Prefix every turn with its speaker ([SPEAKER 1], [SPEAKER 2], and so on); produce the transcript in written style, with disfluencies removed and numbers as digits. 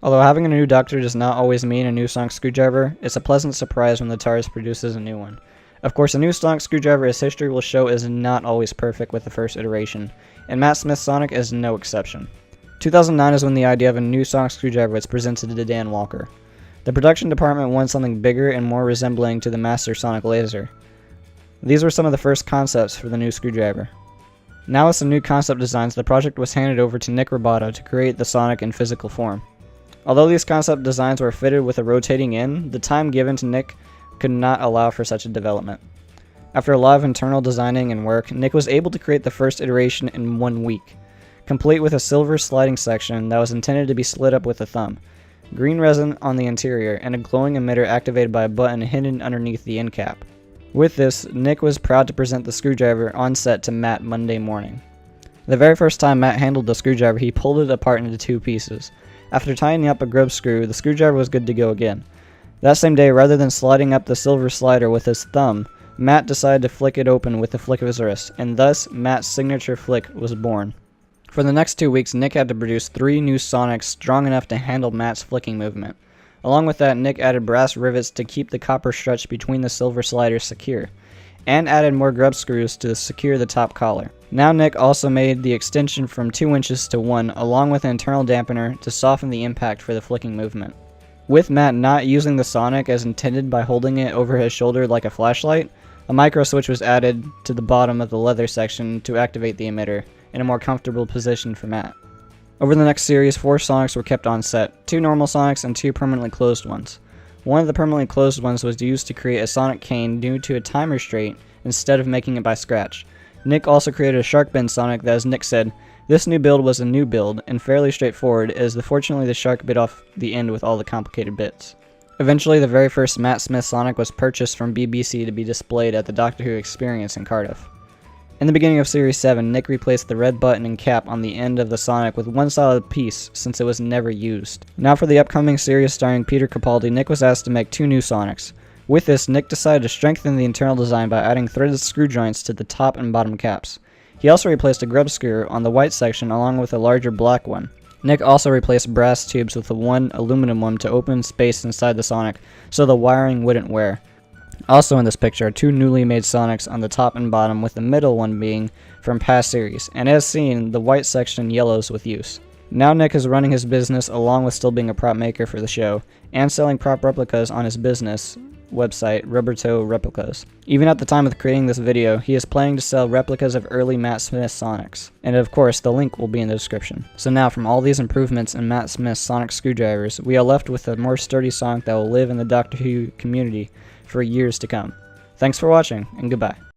[SPEAKER 1] Although having a new Doctor does not always mean a new sonic screwdriver, it's a pleasant surprise when the TARDIS produces a new one. Of course, a new sonic screwdriver, as history will show, is not always perfect with the first iteration, and Matt Smith's Sonic is no exception. 2009 is when the idea of a new sonic screwdriver was presented to Dan Walker. The production department wanted something bigger and more resembling to the Master Sonic Laser. These were some of the first concepts for the new screwdriver. Now with some new concept designs, the project was handed over to Nick Roboto to create the Sonic in physical form. Although these concept designs were fitted with a rotating end, the time given to Nick could not allow for such a development. After a lot of internal designing and work, Nick was able to create the first iteration in 1 week, complete with a silver sliding section that was intended to be slid up with a thumb, green resin on the interior, and a glowing emitter activated by a button hidden underneath the end cap. With this, Nick was proud to present the screwdriver on set to Matt Monday morning. The very first time Matt handled the screwdriver, he pulled it apart into 2 pieces. After tightening up a grub screw, the screwdriver was good to go again. That same day, rather than sliding up the silver slider with his thumb, Matt decided to flick it open with the flick of his wrist, and thus Matt's signature flick was born. For the next 2 weeks, Nick had to produce 3 new Sonics strong enough to handle Matt's flicking movement. Along with that, Nick added brass rivets to keep the copper struts between the silver sliders secure, and added more grub screws to secure the top collar. Now Nick also made the extension from 2 inches to 1, along with an internal dampener to soften the impact for the flicking movement. With Matt not using the Sonic as intended by holding it over his shoulder like a flashlight, a micro switch was added to the bottom of the leather section to activate the emitter in a more comfortable position for Matt. Over the next series, 4 Sonics were kept on set, 2 normal Sonics and 2 permanently closed ones. One of the permanently closed ones was used to create a Sonic cane due to a time restraint instead of making it by scratch. Nick also created a shark bend Sonic that, as Nick said, this new build was a new build and fairly straightforward, as fortunately the shark bit off the end with all the complicated bits. Eventually, the very first Matt Smith Sonic was purchased from BBC to be displayed at the Doctor Who Experience in Cardiff. In the beginning of Series 7, Nick replaced the red button and cap on the end of the Sonic with 1 solid piece since it was never used. Now for the upcoming series starring Peter Capaldi, Nick was asked to make 2 new Sonics. With this, Nick decided to strengthen the internal design by adding threaded screw joints to the top and bottom caps. He also replaced a grub screw on the white section along with a larger black one. Nick also replaced brass tubes with one aluminum one to open space inside the Sonic so the wiring wouldn't wear. Also in this picture are 2 newly made Sonics on the top and bottom, with the middle one being from past series, and as seen, the white section yellows with use. Now Nick is running his business along with still being a prop maker for the show, and selling prop replicas on his business website, RubberToe Replicas. Even at the time of creating this video, he is planning to sell replicas of early Matt Smith Sonics, and of course the link will be in the description. So now, from all these improvements in Matt Smith's Sonic screwdrivers, we are left with a more sturdy Sonic that will live in the Doctor Who community for years to come. Thanks for watching, and goodbye.